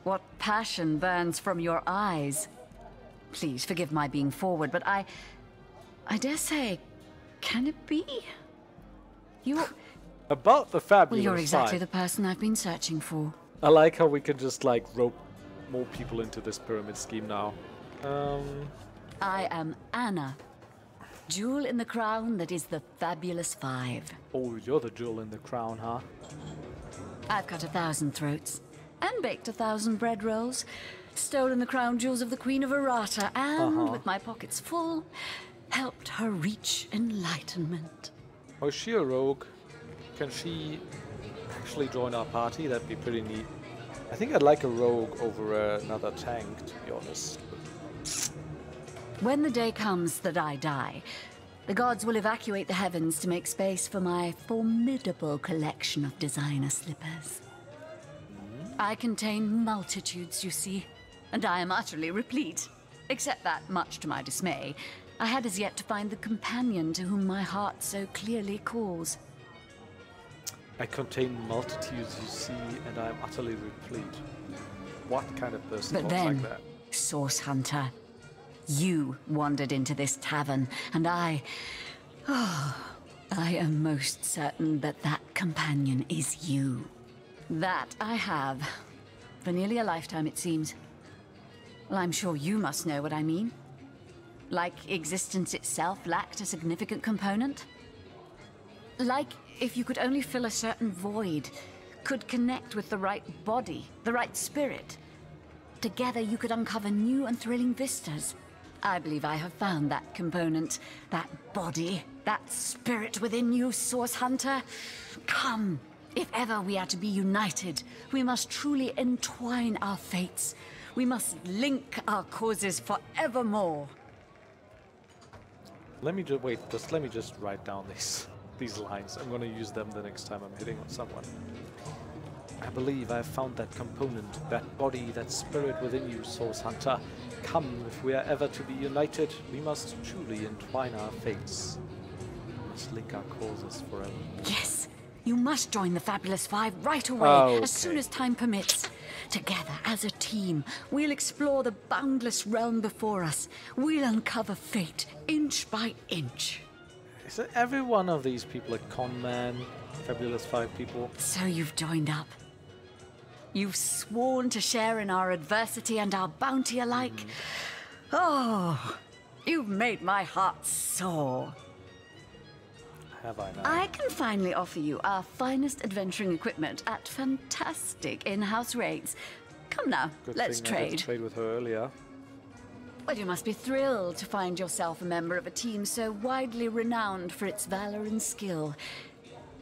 what passion burns from your eyes. Please forgive my being forward, but I dare say, can it be? You're... About the fabulous Well, you're exactly side. the person I've been searching for. I like how we can just like rope more people into this pyramid scheme now. I am Anna, jewel in the crown that is the Fabulous Five. Oh, you're the jewel in the crown, huh? I've cut 1,000 throats and baked 1,000 bread rolls, stolen the crown jewels of the Queen of Arata, and with my pockets full, helped her reach enlightenment. Oh, is she a rogue? Can she actually join our party? That'd be pretty neat. I think I'd like a rogue over another tank, to be honest. When the day comes that I die, the gods will evacuate the heavens to make space for my formidable collection of designer slippers. I contain multitudes, you see, and I am utterly replete. Except that, much to my dismay, I had as yet to find the companion to whom my heart so clearly calls. I contain multitudes, you see, and I am utterly replete. What kind of person But talks then, like that? Source Hunter, you wandered into this tavern, and I am most certain that that companion is you. That I have. For nearly a lifetime, it seems. Well, I'm sure you must know what I mean. Like existence itself lacked a significant component. Like if you could only fill a certain void, could connect with the right body, the right spirit. Together you could uncover new and thrilling vistas. I believe I have found that component, that body, that spirit within you, Source Hunter. Come, if ever we are to be united, we must truly entwine our fates. We must link our causes forevermore. Let me just wait. Let me just write down these lines. I'm gonna use them the next time I'm hitting on someone. I believe I have found that component, that body, that spirit within you, Source Hunter. Come, if we are ever to be united, we must truly entwine our fates. We must link our causes forever. Yes, you must join the Fabulous Five right away, Okay. as soon as time permits. Together, as a team, we'll explore the boundless realm before us. We'll uncover fate, inch by inch. Is it every one of these people a con man? Fabulous Five people? So you've joined up. You've sworn to share in our adversity and our bounty alike. Oh, you've made my heart soar. Have I now? I can finally offer you our finest adventuring equipment at fantastic in-house rates. Come now, Good let's thing I didn't trade. trade with her earlier. Well, you must be thrilled to find yourself a member of a team so widely renowned for its valor and skill.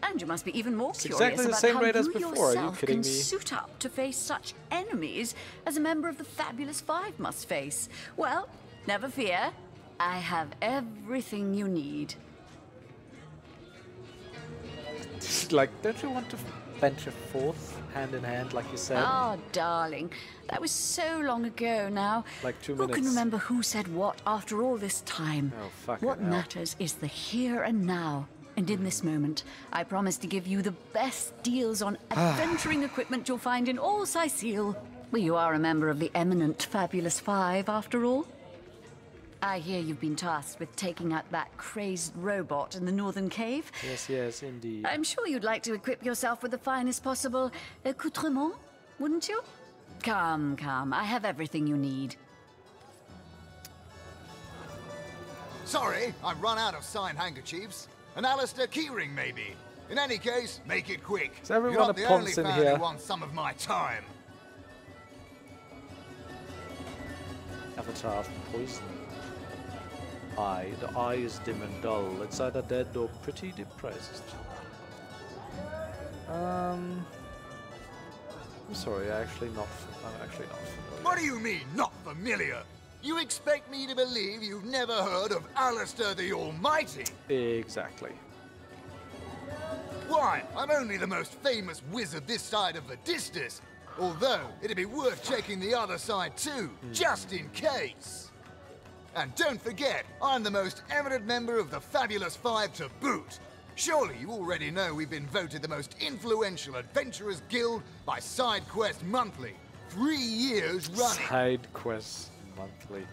And you must be even more It's curious exactly the about same how rate as you before, are you yourself kidding can me? suit up to face such enemies as a member of the Fabulous Five must face. Well, never fear. I have everything you need. Like, don't you want to venture forth, hand in hand, like you said? Oh, darling. That was so long ago now. Like 2 Who minutes. can remember who said what after all this time? Oh, fucking What hell. matters is the here and now. And in this moment, I promise to give you the best deals on adventuring equipment you'll find in all Sicile. Well, you are a member of the eminent Fabulous Five, after all. I hear you've been tasked with taking out that crazed robot in the northern cave. Yes, yes, indeed. I'm sure you'd like to equip yourself with the finest possible accoutrement, wouldn't you? Come, come, I have everything you need. Sorry, I've run out of signed handkerchiefs. An Alistair keyring, maybe. In any case, make it quick. Is everyone You're not a the only ponce in fan here? who wants some of my time. Avatar of poison. Eye. The eye is dim and dull. It's either dead or pretty depressed. I'm sorry, I'm actually not familiar. What do you mean, not familiar? You expect me to believe you've never heard of Alistair the Almighty? Exactly. Why, I'm only the most famous wizard this side of the distance. Although, it'd be worth checking the other side too, just in case. And don't forget, I'm the most eminent member of the Fabulous Five to boot. Surely you already know we've been voted the most influential adventurers guild by Side Quest Monthly. 3 years running. Side Quest Monthly.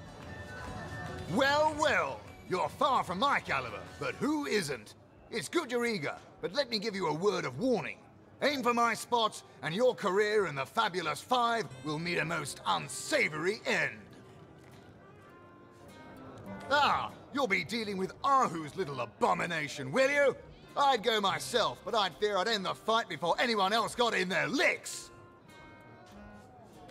Well, well, you're far from my caliber, but who isn't? It's good you're eager, but let me give you a word of warning. Aim for my spots, and your career in the Fabulous Five will meet a most unsavory end. Ah, you'll be dealing with Ahu's little abomination, will you? I'd go myself, but I'd fear I'd end the fight before anyone else got in their licks.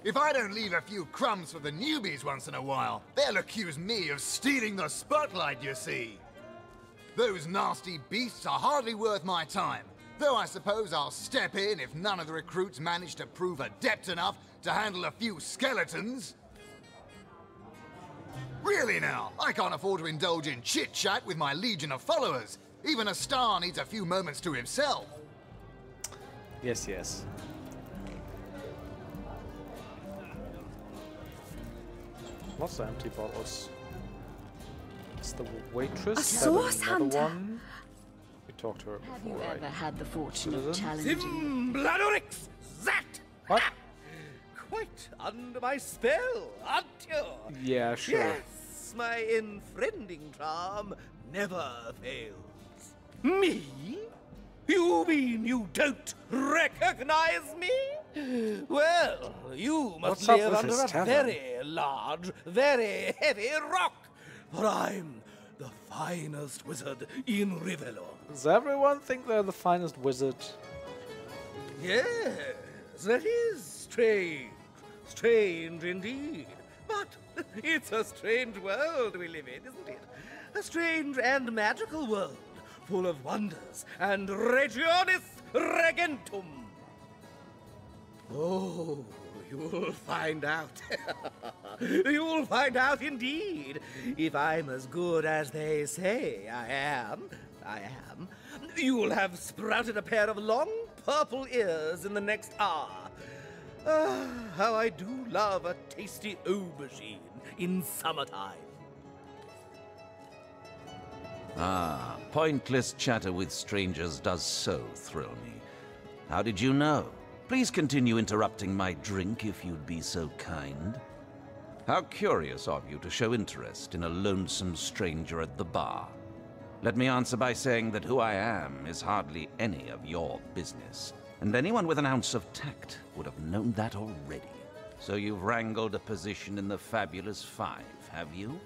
If I don't leave a few crumbs for the newbies once in a while, they'll accuse me of stealing the spotlight, you see. Those nasty beasts are hardly worth my time, though I suppose I'll step in if none of the recruits manage to prove adept enough to handle a few skeletons. Really now, I can't afford to indulge in chit-chat with my legion of followers. Even a star needs a few moments to himself. Yes, yes. Lots of empty bottles. It's the waitress. A sauce another hunter. one. We talked to her Have before, you right? ever had the fortune of Citizen? challenging? Bladorix! That! What? Quite under my spell, aren't you? Yeah, sure. Yes, my enfriending charm never fails. Me? You mean you don't recognize me? Well, you must What's up live with under this a tavern? very large, very heavy rock, for I'm the finest wizard in Rivellon. Does everyone think they're the finest wizard? Yes, that is strange. Strange indeed. But it's a strange world we live in, isn't it? A strange and magical world, full of wonders and regionis regentum. Oh, you'll find out. You'll find out indeed. If I'm as good as they say I am, you'll have sprouted a pair of long purple ears in the next hour. Ah, how I do love a tasty aubergine in summertime. Ah, pointless chatter with strangers does so thrill me. How did you know? Please continue interrupting my drink if you'd be so kind. How curious of you to show interest in a lonesome stranger at the bar. Let me answer by saying that who I am is hardly any of your business. And anyone with an ounce of tact would have known that already. So you've wrangled a position in the Fabulous Five, have you?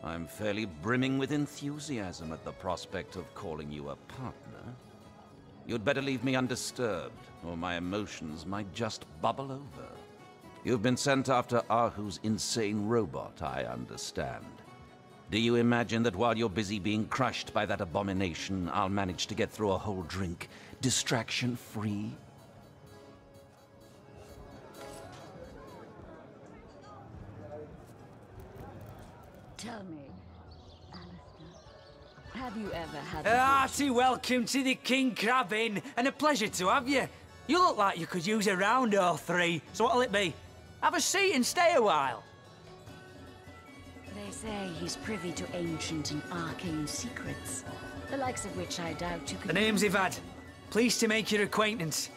I'm fairly brimming with enthusiasm at the prospect of calling you a partner. You'd better leave me undisturbed, or my emotions might just bubble over. You've been sent after Ahu's insane robot, I understand. Do you imagine that while you're busy being crushed by that abomination, I'll manage to get through a whole drink, distraction-free? Tell me, Alistair, have Have you ever had A hearty welcome to the King Crab Inn, and a pleasure to have you. You look like you could use a round or three, so what'll it be? Have a seat and stay a while. They say he's privy to ancient and arcane secrets, the likes of which I doubt you could... The name's Ivad. Pleased to make your acquaintance.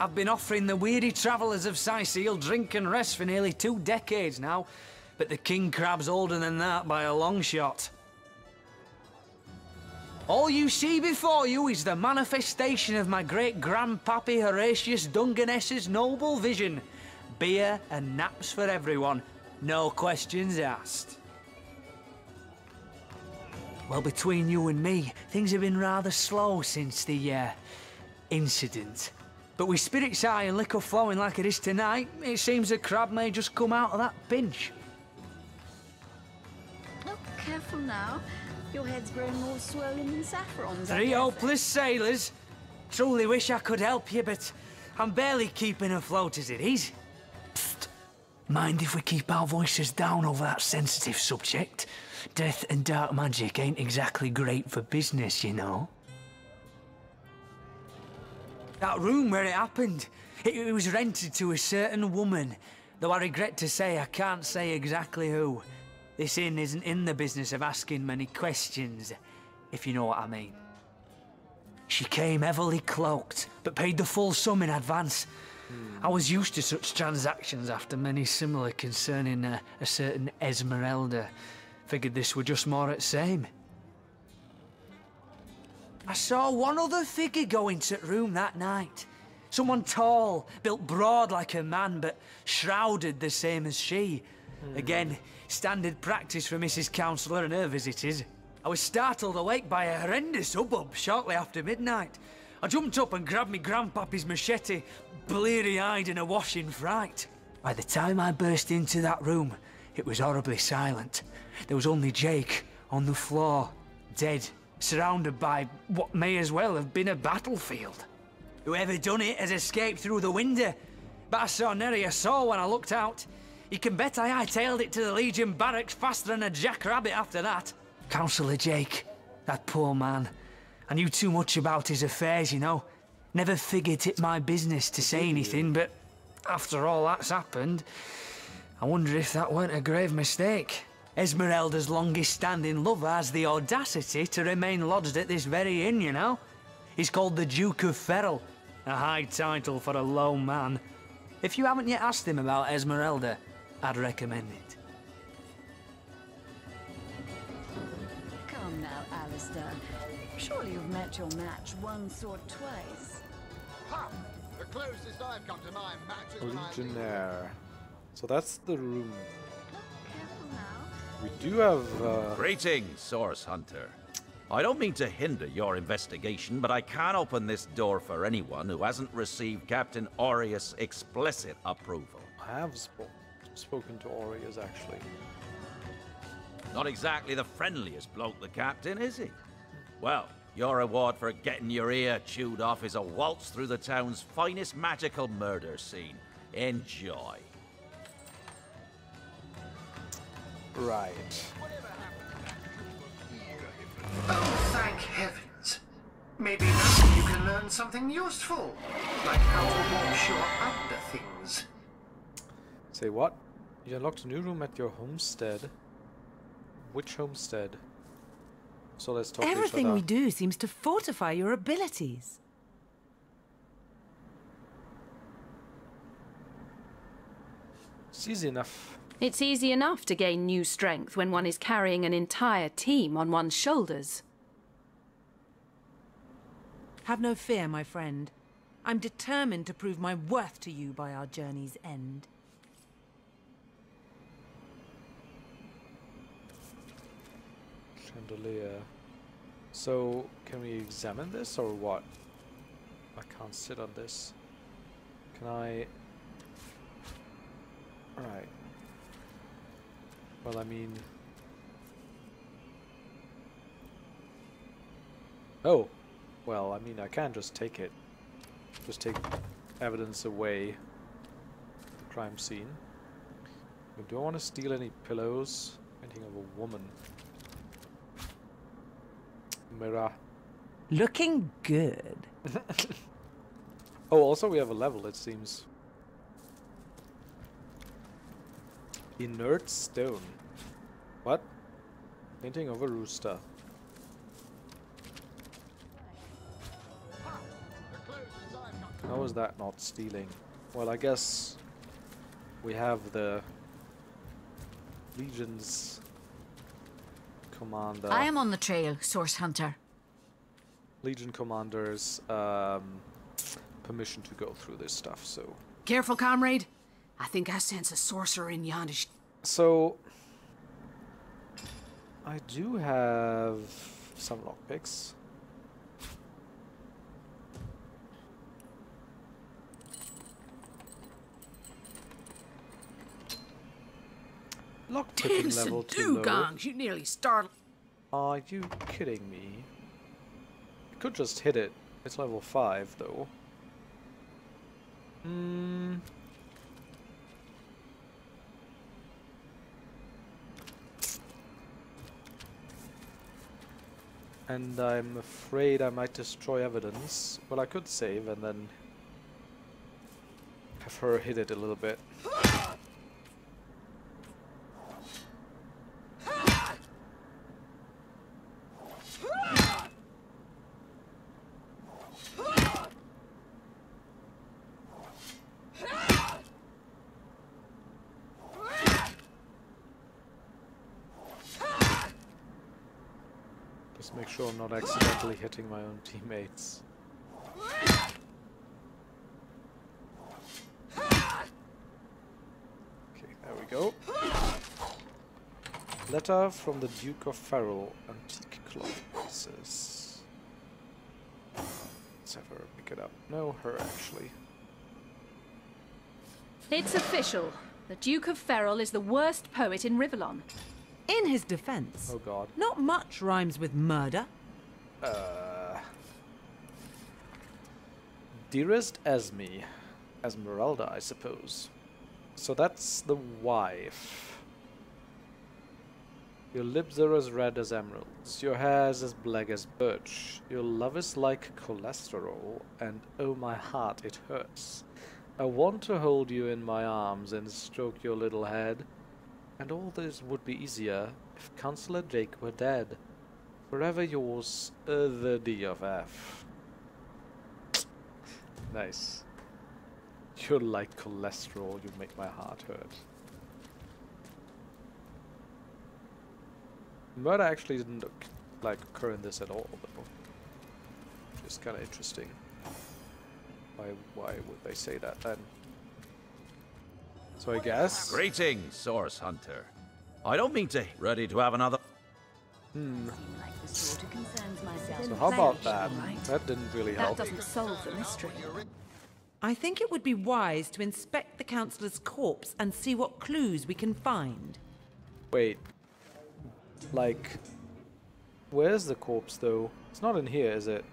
I've been offering the weary travellers of Sicil drink and rest for nearly 2 decades now, but the King Crab's older than that by a long shot. All you see before you is the manifestation of my great-grandpappy Horatius Dungeness's noble vision. Beer and naps for everyone, no questions asked. Well, between you and me, things have been rather slow since the, incident. But with spirits high and liquor flowing like it is tonight, it seems the crab may just come out of that pinch. Oh, careful now. Your head's grown more swollen than saffron's. 3 hopeless sailors. Truly wish I could help you, but I'm barely keeping afloat as it is. Psst. Mind if we keep our voices down over that sensitive subject? Death and dark magic ain't exactly great for business, you know. That room where it happened, it was rented to a certain woman, though I regret to say I can't say exactly who. This inn isn't in the business of asking many questions, if you know what I mean. She came heavily cloaked, but paid the full sum in advance. I was used to such transactions after many similar concerning a certain Esmeralda. Figured this were just more at same. I saw one other figure go into the room that night. Someone tall, built broad like a man, but shrouded the same as she. Again, standard practice for Mrs. Councillor and her visitors. I was startled awake by a horrendous hubbub shortly after midnight. I jumped up and grabbed me grandpappy's machete, bleary-eyed and awash in fright. By the time I burst into that room, it was horribly silent. There was only Jake on the floor, dead, surrounded by what may as well have been a battlefield. Whoever done it has escaped through the window, but I saw nary a soul when I looked out. You can bet I hightailed it to the Legion barracks faster than a jackrabbit after that. Councillor Jake, that poor man. I knew too much about his affairs, you know. Never figured it my business to say anything, but after all that's happened, I wonder if that weren't a grave mistake. Esmeralda's longest-standing lover has the audacity to remain lodged at this very inn, you know. He's called the Duke of Ferrol, a high title for a low man. If you haven't yet asked him about Esmeralda, I'd recommend it. Come now, Alistair. Surely you've met your match once or twice. Ha! The closest I've come to my match is when I Legionnaire. So that's the room. We do have... Greetings, Source Hunter. I don't mean to hinder your investigation, but I can't open this door for anyone who hasn't received Captain Aureus' explicit approval. I have spoken to Aureus, actually. Not exactly the friendliest bloke, the Captain, is he? Well, your reward for getting your ear chewed off is a waltz through the town's finest magical murder scene. Enjoy. Right. Oh, thank heavens. Maybe now you can learn something useful, like how to wash your underthings. Say what? You unlocked a new room at your homestead. Which homestead? So let's talk to each other. Everything we do seems to fortify your abilities. It's easy enough. It's easy enough to gain new strength when one is carrying an entire team on one's shoulders. Have no fear, my friend. I'm determined to prove my worth to you by our journey's end. Chandelier. So, can we examine this or what? I can't sit on this. Can I... Alright. Well, I mean... Oh! Well, I mean, I can't just take it. Just take evidence away. The crime scene. But do I want to steal any pillows? Painting of a woman. Mirror. Looking good. Oh, also we have a level, it seems. Inert stone. What? Painting of a rooster. How is that not stealing? Well, I guess we have the Legion's commander. I am on the trail, Source Hunter. Legion commander's permission to go through this stuff, so... Careful, comrade. I think I sense a sorcerer in yonder. So... I do have some lockpicks. Lockpicking level too low. Dugongs, you nearly startled. Are you kidding me? I could just hit it. It's level 5 though. And I'm afraid I might destroy evidence. Well, I could save and then have her hit it a little bit. Just make sure I'm not accidentally hitting my own teammates. Okay, there we go. Letter from the Duke of Farrell, antique cloth pieces. Let's have her pick it up. No, her actually. It's official. The Duke of Farrell is the worst poet in Rivellon. In his defense, oh god, not much rhymes with murder. Dearest Esme. Esmeralda, I suppose. So that's the wife. Your lips are as red as emeralds. Your hair is as black as birch. Your love is like cholesterol, and oh my heart, it hurts. I want to hold you in my arms and stroke your little head. And all this would be easier if Councillor Jake were dead. Forever yours, the D of F. Nice. You're like cholesterol, you make my heart hurt. Murder actually didn't look like occur in this at all, though. Which is kind of interesting. Why would they say that then? So I guess... Greetings, Source Hunter. I don't mean to... Ready to have another... So how about that? That didn't really help. That doesn't solve the mystery. I think it would be wise to inspect the Councillor's corpse and see what clues we can find. Wait. Like... Where's the corpse, though? It's not in here, is it?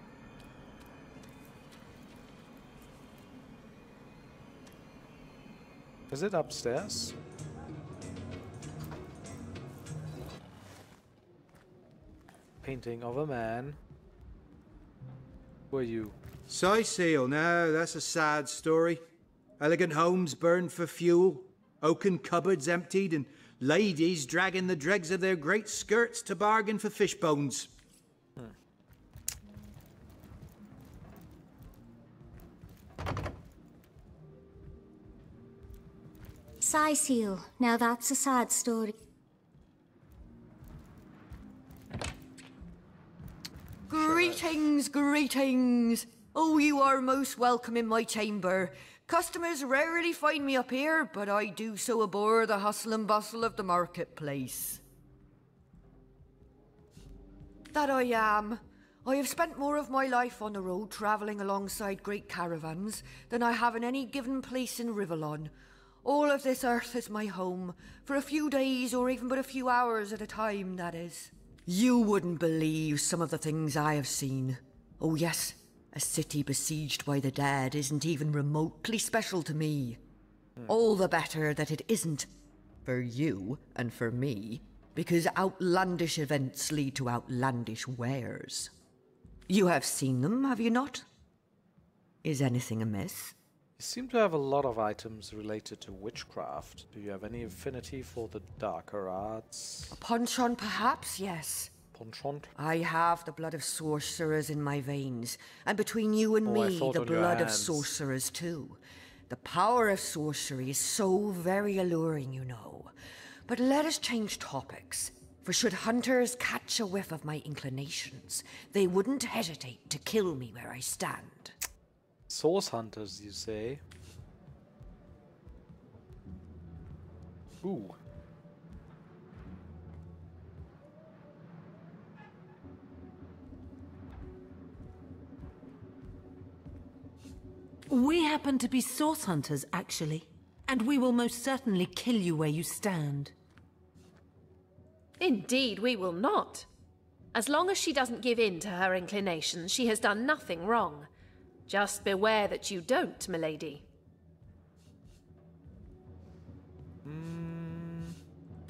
Is it upstairs? Painting of a man. Who are you? Sigh seal, now that's a sad story. Elegant homes burned for fuel, oaken cupboards emptied, and ladies dragging the dregs of their great skirts to bargain for fish bones. Sigh seal, now that's a sad story. Greetings, greetings. Oh, you are most welcome in my chamber. Customers rarely find me up here, but I do so abhor the hustle and bustle of the marketplace. That I am. I have spent more of my life on the road travelling alongside great caravans than I have in any given place in Rivellon. All of this earth is my home, for a few days or even but a few hours at a time, that is. You wouldn't believe some of the things I have seen. Oh yes, a city besieged by the dead isn't even remotely special to me. All the better that it isn't. For you and for me. because outlandish events lead to outlandish wares. You have seen them, have you not? Is anything amiss? You seem to have a lot of items related to witchcraft. Do you have any affinity for the darker arts? Penchant, perhaps, yes. Penchant? I have the blood of sorcerers in my veins, and between you and me, the blood of sorcerers too. The power of sorcery is so very alluring, you know. But let us change topics, for should hunters catch a whiff of my inclinations, they wouldn't hesitate to kill me where I stand. Source hunters, you say? Ooh. We happen to be source hunters, actually. And we will most certainly kill you where you stand. Indeed, we will not. As long as she doesn't give in to her inclinations, she has done nothing wrong. Just beware that you don't, milady.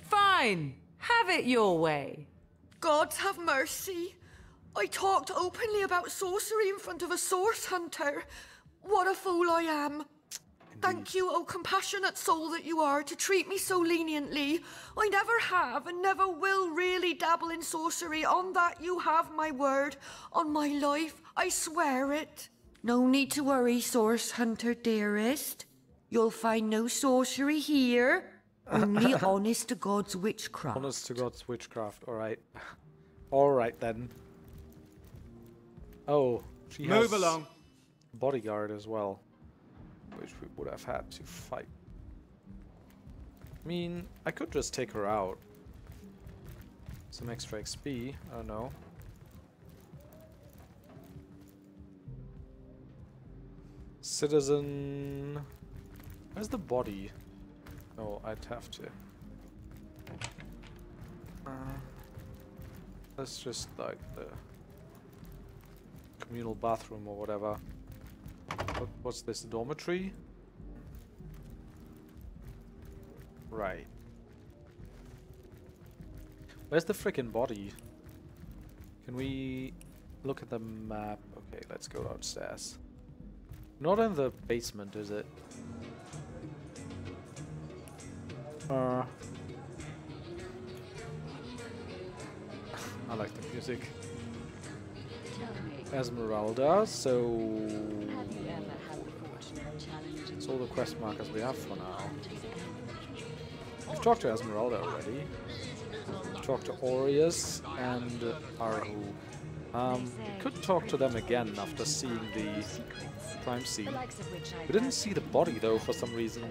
Fine! Have it your way. Gods have mercy. I talked openly about sorcery in front of a source hunter. What a fool I am. Thank you, O compassionate soul that you are, to treat me so leniently. I never have and never will really dabble in sorcery. On that you have my word. On my life, I swear it. No need to worry, source hunter dearest. You'll find no sorcery here. Only honest to God's witchcraft. Honest to God's witchcraft, alright. Alright then. Oh, she has... Move along. Bodyguard as well, which we would have had to fight. I mean, I could just take her out. Some extra XP, I don't know. Citizen... Where's the body? Oh, I'd have to. Let's just like the communal bathroom or whatever. What's this, dormitory? Right. Where's the frickin' body? Can we look at the map? Okay, let's go downstairs. Not in the basement, is it? I like the music. Esmeralda, so it's all the quest markers we have for now. We've talked to Esmeralda already. We've talked to Aureus and Arhu. We could talk to them again after seeing the crime scene. We didn't see the body though for some reason.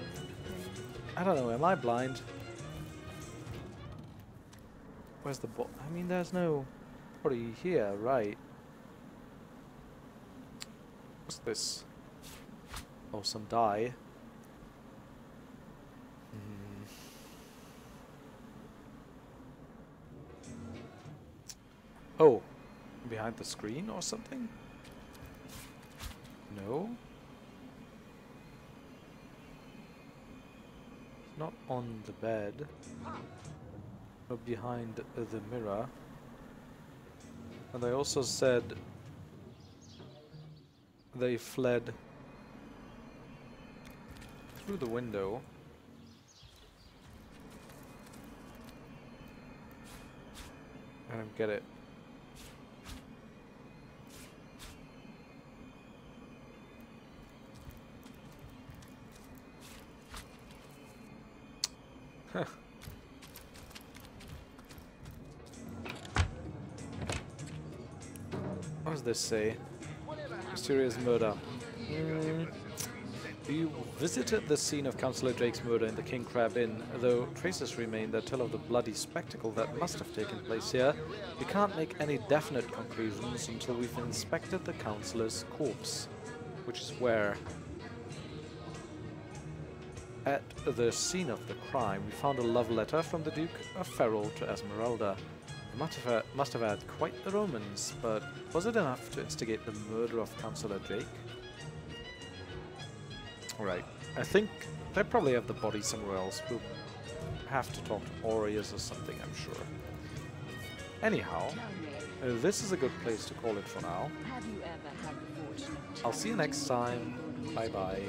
I don't know, am I blind? Where's the body? I mean, there's no body here, right? What's this? Oh, some dye. Oh, behind the screen or something? No? Not on the bed. But behind the mirror. And they also said they fled through the window. I don't get it. Huh. What does this say? Mysterious murder. You visited the scene of Councillor Drake's murder in the King Crab Inn. Though traces remain that tell of the bloody spectacle that must have taken place here, we can't make any definite conclusions until we've inspected the Councillor's corpse. Which is where? At the scene of the crime, we found a love letter from the Duke of Ferrol to Esmeralda. It must have had quite the romance, but was it enough to instigate the murder of Councillor Drake? Alright, I think They probably have the body somewhere else. We'll have to talk to Aureus or something, I'm sure. Anyhow, this is a good place to call it for now. Have you ever had the fortune of I'll see you next time. Bye bye.